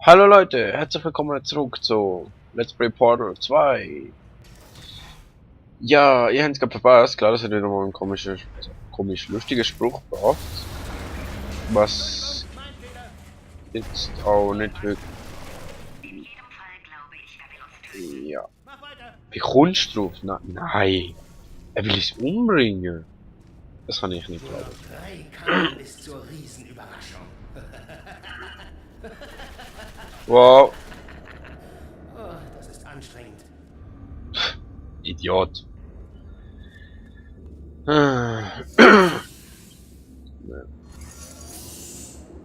Hallo Leute, herzlich willkommen zurück zu Let's Play Portal 2. Ja, ihr habt es gerade verpasst, klar, das hat wieder mal ein komisch lustiger Spruch gebracht. Was jetzt auch nicht wirklich... Ja. Wie kommst du drauf? Nein. Er will es umbringen. Das kann ich nicht glauben. Reinkarnieren bis zur Riesenüberraschung. Wow. Oh, das ist anstrengend. Idiot. Mal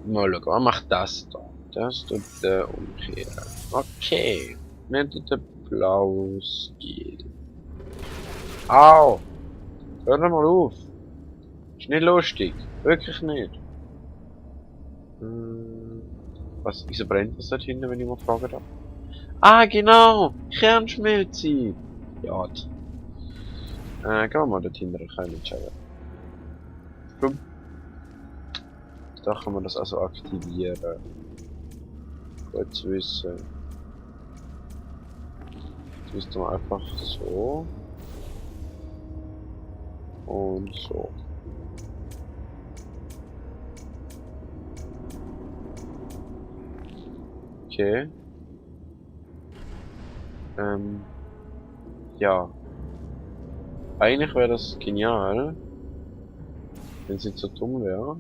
schauen, was macht das da? Das tut der umkehren. Okay. Nicht der blaues Gel. Au! Hör doch mal auf! Ist nicht lustig. Wirklich nicht. Was? Wieso brennt das dort hinten, wenn ich mal fragen darf? Ah, genau! Kernschmelze! Ja. Gehen wir mal dort hinten rein, schauen. Da kann man das also aktivieren. Gut zu wissen. Jetzt müsste man einfach so. Und so. Okay. Ja. Eigentlich wäre das genial, wenn es nicht so dumm wäre.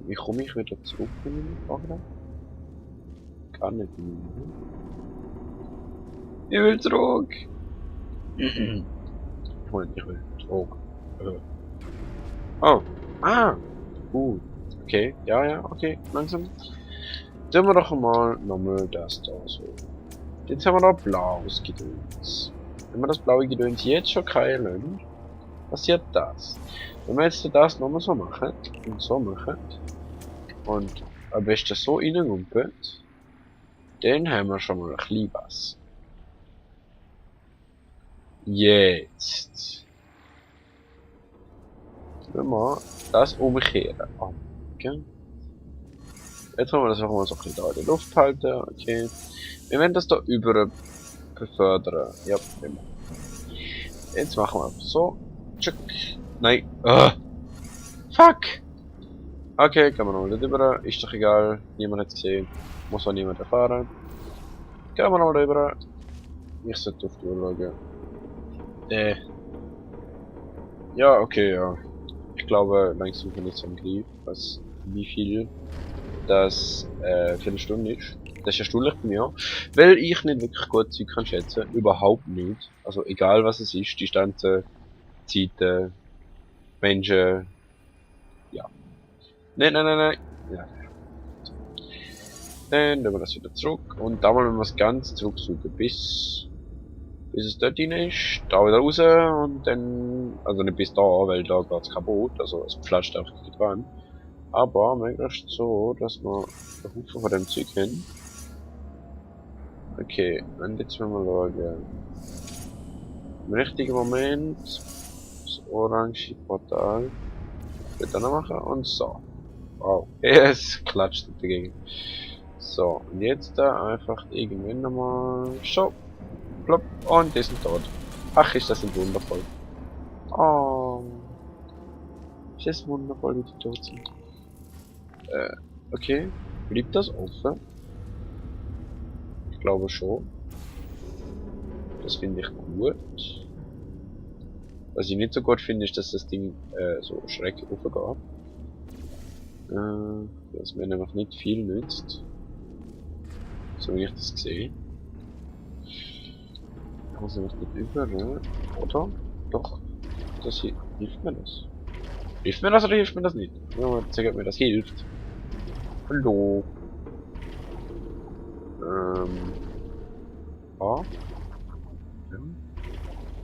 Wie komme ich wieder zurück, wenn ich mich frage? Gar nicht mehr. Ich will zurück! Ich will zurück. Oh. Ah! Okay. Ja, okay. Langsam. Tun wir doch mal nochmal das da so. Jetzt haben wir da blaues Gedöns. Wenn wir das blaue Gedöns jetzt schon keilen, passiert das. Wenn wir jetzt das nochmal so machen und so machen und am besten so reingumpelt, dann haben wir schon mal ein bisschen was. Jetzt. Wenn wir das umkehren. Okay. Jetzt wollen wir das auch mal so ein bisschen da in der Luft halten. Okay. Wir werden das da über befördern. Ja, immer. Jetzt machen wir einfach so. Tschick. Nein. Fuck! Okay, kann man noch nicht rüber. Ist doch egal. Niemand hat es gesehen. Muss auch niemand erfahren. Gehen wir noch rüber. Ich sollte auf die Uhr schauen. Ja, okay, ja. Ich glaube, langsam bin ich so im Griff, wie viel das für eine Stunde ist. Das ist erstaunlich bei mir, weil ich nicht wirklich gut Zeug kann schätzen. Überhaupt nicht. Also egal was es ist, Distanzen, Zeiten, Menschen, ja. Nein. Ja. Dann nehmen wir das wieder zurück und da wollen wir es ganz zurücksuchen, bis es dort rein ist, da wieder raus und dann, also nicht bis da, weil da geht's kaputt, also es flatscht einfach gegen die Wand. Aber möglichst so, dass wir einen Haufen von dem Zeug haben. Okay, und jetzt wollen wir schauen. Im richtigen Moment das orange Portal wird dann machen und so. Wow, es klatscht dagegen. So, und jetzt da einfach irgendwann nochmal so. Plopp, und die sind tot. Ach, ist das nicht wundervoll. Oh. Ist das wundervoll, wie die tot sind. Okay. Blieb das offen? Ich glaube schon. Das finde ich gut. Was ich nicht so gut finde, ist, dass das Ding so schräg aufgeht. Das mir nämlich nicht viel nützt. So wie ich das sehe. Ich muss nämlich nicht über, oder? Doch. Das hier. Hilft mir das? Hilft mir das oder hilft mir das nicht? Ja, zeig, ob mir das hilft. Hallo. Ah. Ja.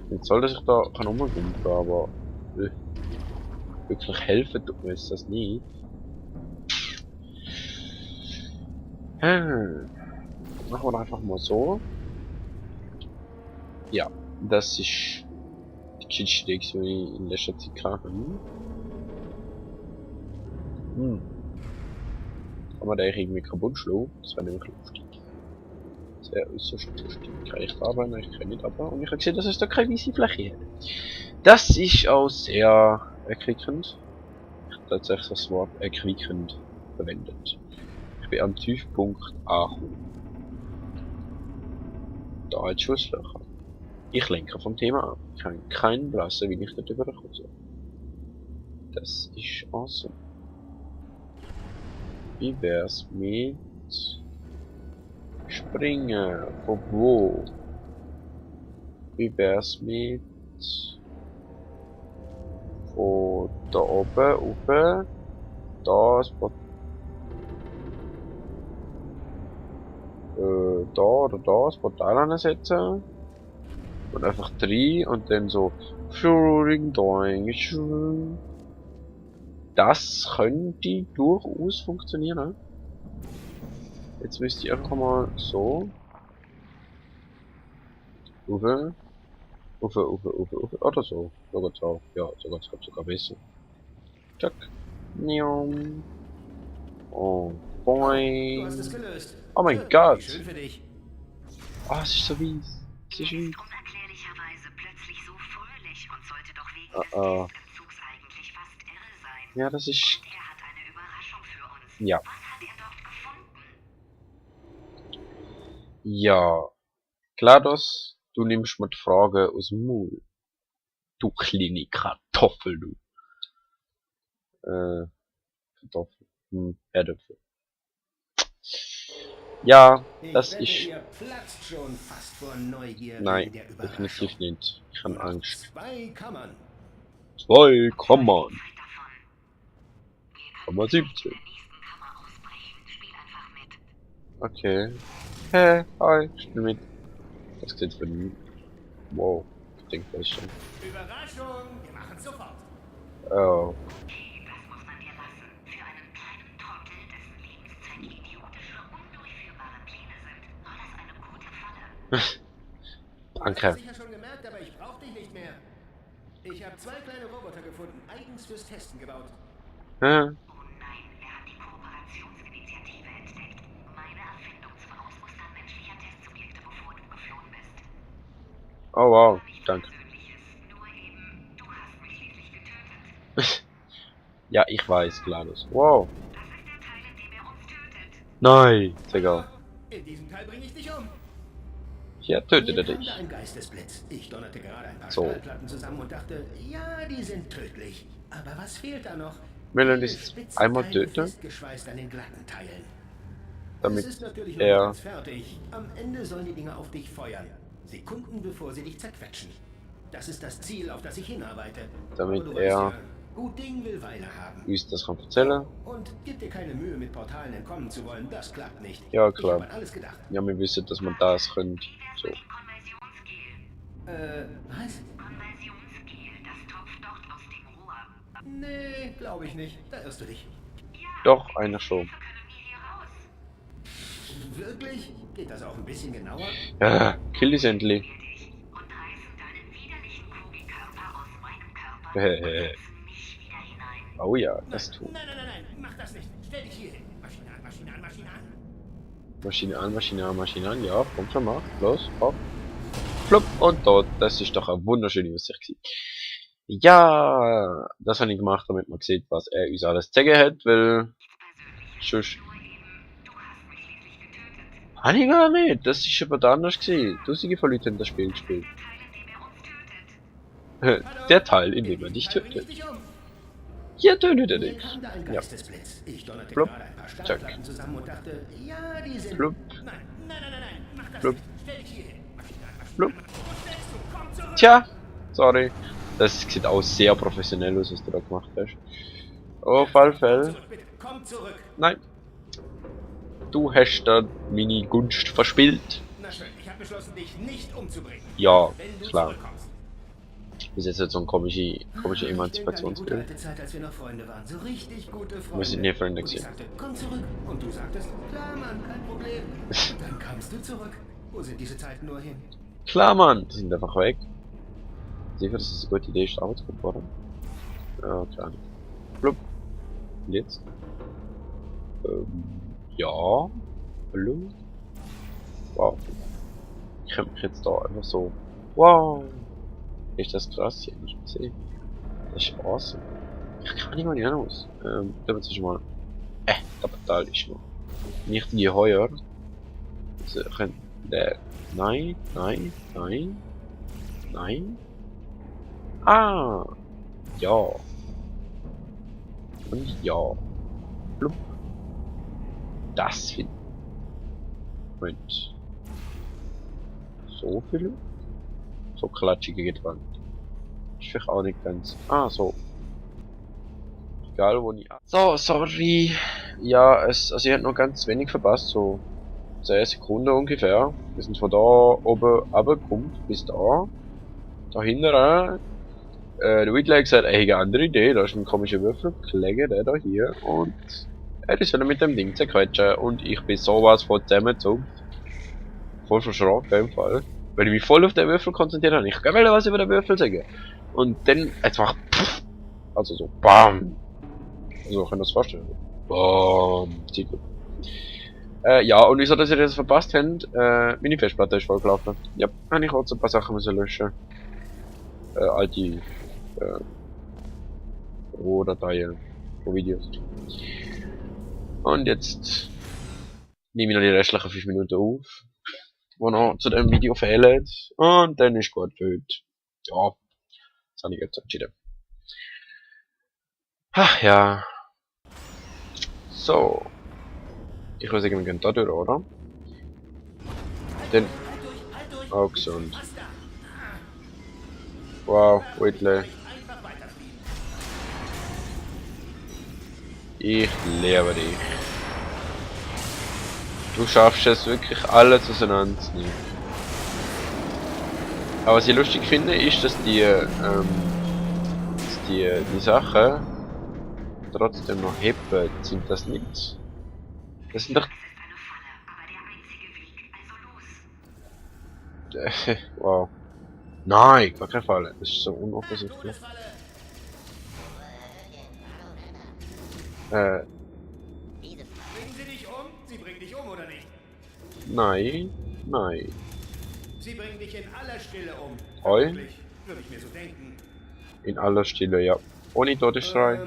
Jetzt sollte ich da rumgumpen, aber wirklich helfen tut mir jetzt das nicht. Machen wir doch einfach mal so. Ja, das ist die Geschichte, die ich in letzter Zeit hatte. Kann man den irgendwie kaputt schlagen? Das wäre nämlich lustig. Sehr äußerst lustig. Kann ich da aber? Nein, ich kann nicht aber. Und ich habe gesehen, dass es da keine weiße Fläche hat. Das ist auch sehr erquickend. Ich habe tatsächlich das Wort erquickend verwendet. Ich bin am Tiefpunkt angekommen. Da hat Schusslöcher. Ich lenke vom Thema ab. Ich habe keinen blassen, wie ich dort überkomme. Das ist awesome. Wie wär's mit Springen? Von wo? Wie wär's mit von da oben, oben, da das da oder da das Portal ansetzen und einfach 3 und dann so das könnte durchaus funktionieren. Jetzt müsste ich einfach mal so ufe, oder so. Sogar so. Ja, sogar besser. Zack. Nium. Und Du hast es boing. gelöst. Oh mein Wie Gott. schön für dich. Ah, es ist so weiss. Es ist weiss. Unerklärlicherweise plötzlich so fröhlich und sollte doch wegen des Testentzugs eigentlich fast irre sein. Ja, das ist. Und er hat eine Überraschung für uns. Ja. Was hat er dort gefunden? Ja. GLaDOS, du nimmst mir die Frage aus dem Maul. Du kleine Kartoffel, du. Kartoffel. Erdäpfel. Ja, das wette, ist. ihr platzt schon fast vor Neugier Nein, wegen der definitiv Überraschung. nicht. Ich habe Angst. 2 Kammern. 2 Kammern. Zeit davon. Kammer In 17. der nächsten Kammer ausbrechen. Spiel einfach mit. Okay. Hä, hi, spiel mit. Das geht für die. Wow, ich denke das schon. Überraschung. Wir machen sofort. Oh. Das muss man dir lassen. Für einen kleinen Trottel, dessen Lebenszeit idiotische, undurchführbare Pläne sind, war das eine gute Falle. Du hast es Danke. sicher schon gemerkt, aber ich brauch dich nicht mehr. Ich habe 2 kleine Roboter gefunden, eigens fürs Testen gebaut. Hä? Oh nein, er hat die Kooperationsinitiative entdeckt. Meine Erfindung zum Ausmustern menschlicher Testsubjekte, bevor du geflohen bist. Oh wow, Nichts danke. Persönliches, nur eben, du hast mich schließlich getötet. Ja, ich weiß, GLaDOS. Wow. Das ist der Teil, in dem er uns tötet. Nein, ist egal. In diesem Teil bringe ich dich um. Hier tötet Mir er kam dich. da ein Geistesblitz. Ich donnerte gerade ein paar So. Stahlplatten zusammen und dachte, ja, die sind tödlich. Aber was fehlt da noch? Melon Viele ist spitze einmal Teile töten, festgeschweißt an den glatten Teilen. damit Es ist natürlich noch er- nicht ganz fertig. Am Ende sollen die Dinger auf dich feuern. Sekunden bevor sie dich zerquetschen. Das ist das Ziel, auf das ich hinarbeite. Damit Aber du er- weißt ja, gut Ding will Weile haben. uns das kann erzählen. Und gib dir keine Mühe, mit Portalen entkommen zu wollen. Das klappt nicht. Ja, Ich klar. habe an alles gedacht. Ja, wir wissen, dass man das könnt. So. Den Konversionsgel. Was? Konversionsgel, das tropft dort aus dem Rohr. Nee, glaube ich nicht. Da irrst du dich. Ja, Doch, einer schon. wir können wir hier raus. Wirklich? Geht das auch ein bisschen genauer? Ja, kill dich endlich. Wir dich und reißen deinen widerlichen Kugelkörper aus meinem Körper Hehehe. und setzen mich wieder hinein. Oh ja, das tut. Nein, mach das nicht. Stell dich hier hin. Maschine an, Maschine an, Maschine an. Maschine an, Maschine an, Maschine an. Ja, komm schon mal. Los, hopp. Flupp und dort. Das ist doch eine wunderschöne Übersicht gewesen. Ja, das habe ich gemacht, damit man sieht, was er uns alles zeigen hat, weil... Tschüss. Nur eben, du hast mich schließlich getötet. Habe ich gar nicht. Das ist aber da anders gewesen. Tausende von Leuten haben das Spiel gespielt. Der Teil, in dem er uns tötet. Der Teil, in dem er dich Teil bring ich tötet. dich um. Hier tötet er Mir dich. kam da ein Ja. Geistesblitz. Ich donnerte Flupp. gerade ein paar Zack. Stahlplatten zusammen und dachte, ja, die sind... Flupp. Nein, mach das Flupp. nicht. Stell dich hier hin. Maschine an, Maschine Flupp. an. Wo steckst du? Komm zurück. Tja, sorry. Das sieht auch sehr professionell aus, was du da gemacht hast. Auf alle Komm Fälle. zurück, bitte. Komm zurück. Nein. Du hast da meine Gunst verspielt. Na schön, ich habe beschlossen, dich nicht umzubringen. Ja, Wenn du klar. zurückkommst. Das ist jetzt so ein komische Ich denke an die gute Emanzipationsbild. alte Zeit, als wir noch Freunde waren. So richtig gute Freunde. Wir sind nie Freunde Und ich gewesen. sagte, komm zurück. Und du sagtest, klar Mann, kein Problem. Und dann kamst du zurück. Wo sind diese Zeiten nur hin? Klar, Mann, die sind einfach weg. Sicher, dass es eine gute Idee ist, Arbeitsgruppe, oder? Ja, klar. Blub. Und jetzt? Ja. Hallo? Wow. Ich könnte mich jetzt da einfach so... Wow. Ist das krass? Ich hab nicht gesehen. Das ist awesome. Ich kann nicht mal nicht aus. Da wird es schon mal... Kapital ist noch. Nicht die heuer. Also, nein, nein, nein. Nein. Ah. Ja. Und ja. Blub. Das finde ich. Moment. So viel? So klatschige Gewand. Ich vielleicht auch nicht ganz. Ah, so. Egal, wo ich. So, sorry. Ja, also ich habe noch ganz wenig verpasst, so 10 Sekunden ungefähr. Wir sind von da oben runtergekommen bis da. Da hinten. Der Whitley hat gesagt, er hätte eine andere Idee, da ist ein komischer Würfel, Kollege, der da hier, und er ist wieder mit dem Ding zerquetschen, und ich bin sowas von zusammengezogen. Voll verschrocken im Fall. Weil ich mich voll auf den Würfel konzentriert habe. Ich kann was über den Würfel sagen. Und dann einfach pff, also so BAM! Also kann das vorstellen. BAM! Ja, und wieso, dass ihr das verpasst habt, meine Festplatte ist vollgelaufen. Ja, habe ich auch so ein paar Sachen müssen löschen. Alte Rohdateien von Videos. Und jetzt nehme ich noch die restlichen 5 Minuten auf, die noch zu dem Video fehlen. Und dann ist gut für heute. Ja, das habe ich jetzt entschieden. Ach ja. So. Ich würde sagen, wir gehen da durch, oder? Dann. Auch gesund. Wow, Whitley. Ich liebe dich. Du schaffst es wirklich alles auseinanderzunehmen. Aber was ich lustig finde, ist, dass die Sachen trotzdem noch heben. Sind das nicht? Das sind doch... wow. Nein, gar keine Falle. Das ist so unoffensichtlich. Bringen Sie dich um? Sie bringen dich um, oder nicht? Nein, nein. Sie bringen dich in aller Stille um. Oi. Vermutlich, würde ich mir so denken. In aller Stille, ja. Ohne Todesschrei.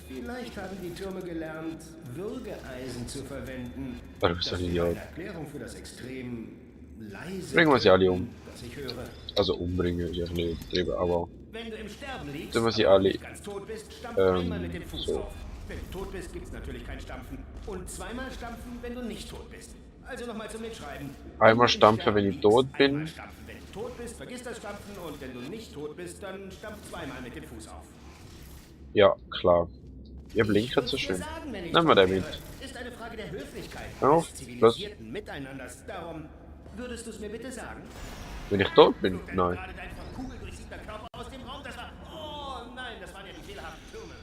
Vielleicht haben die Türme gelernt, Würgeeisen zu verwenden. Du bist ein Idiot. Eine Erklärung für das extrem leise Bringen wir sie alle um. das ich höre. Also umbringen, ich nicht übertrieben, aber... Wenn du im Sterben liegst, Tun wir sie aber alle, nicht ganz tot bist, stampf einmal mit dem Fuß so. auf. Wenn du tot bist, gibt's natürlich kein Stampfen. Und zweimal stampfen, wenn du nicht tot bist. Also nochmal zum Mitschreiben. Einmal stampfen, wenn ich tot bin. Einmal stampfen, wenn du tot bist, vergiss das Stampfen. Und wenn du nicht tot bist, dann stampf zweimal mit dem Fuß auf. Ja, klar. Ihr blinkt so schön. Nehmen wir den mit. Ist eine Frage der Höflichkeit, Ja, des zivilisierten Miteinanders. Darum, würdest du es mir bitte sagen? Wenn ich tot bin? Nein. Gerade dein von Kugel durchsiebter Körper aus dem Raum, das war... Oh nein, das waren ja die fehlerhaften Türme.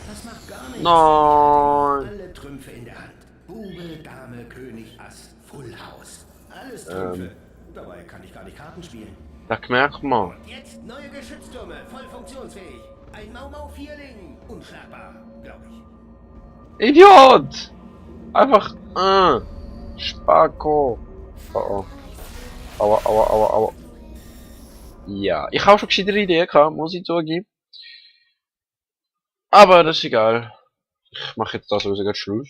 Das macht gar nichts. Nein. Alle Trümpfe in der Hand. Bube, Dame, König, Ass, Full House. Alles Trümpfe. Dabei kann ich gar nicht Karten spielen. Da merkt man. Und jetzt neue Geschütztürme, voll funktionsfähig. Ein Mau-Mau-Vierling. Unschlagbar, glaube ich. Idiot! Einfach, Spacko. Oh oh. Aua, aua, aua, aua. Ja, ich habe schon gescheitere Ideen gehabt, muss ich zugeben. Aber das ist egal. Ich mache jetzt das also Schluss.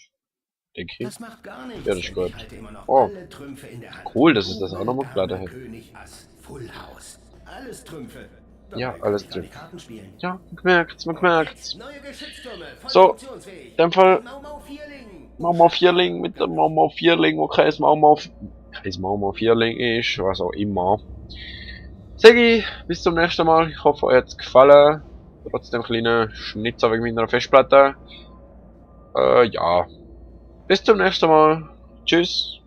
Denke ich. Das macht gar nichts. Ja, das ist gut. Ich halte immer noch Oh. alle Trümpfe in der Hand. Cool, dass es das auch Bube, nochmal geladen Dame, hat. König, Ass, Full House. Alles Trümpfe. Ja, Dabei alles kann ich gar nicht Trümpfe. Karten spielen. Ja, man merkt's, man merkt's. Neue Geschütztürme, voll So, funktionsfähig. in dem Fall Mau-Mau-Vierling. Mau Vierling mit dem Mau Vierling, wo kein Mau Vierling ist, was auch immer. Segi, bis zum nächsten Mal. Ich hoffe, euch hat's gefallen. Trotzdem kleiner Schnitzer wegen meiner Festplatte. Ja. Bis zum nächsten Mal. Tschüss.